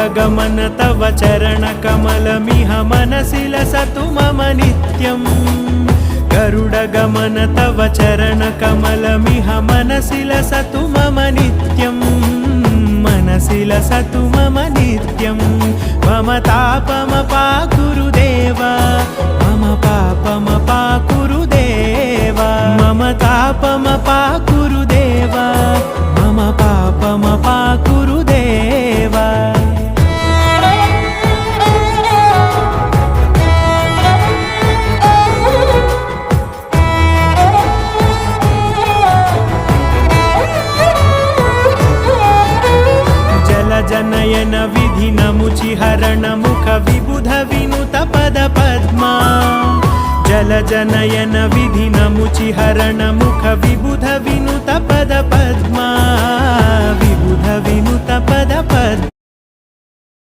गरुडगमन तव चरणकमलमिह मनसि लसतु मम नित्यम् गरुडगमन तव चरणकमलमिह मनसि लसतु मम नित्यम् मनसि लसतु मम नित्यम् मम तापमपाकुरुदेव मम पापमपाकुरुदेव मम तापमपाकुरुदेव मम पापमपाकुरुदेव जनयन विधिनमुचिहरण मुख विबुध विनुत पद पद्मा जलजनयन विधिनमुचिहरण मुख विबुध विनुत पद पद्मा विबुध विनुत पद पद्मा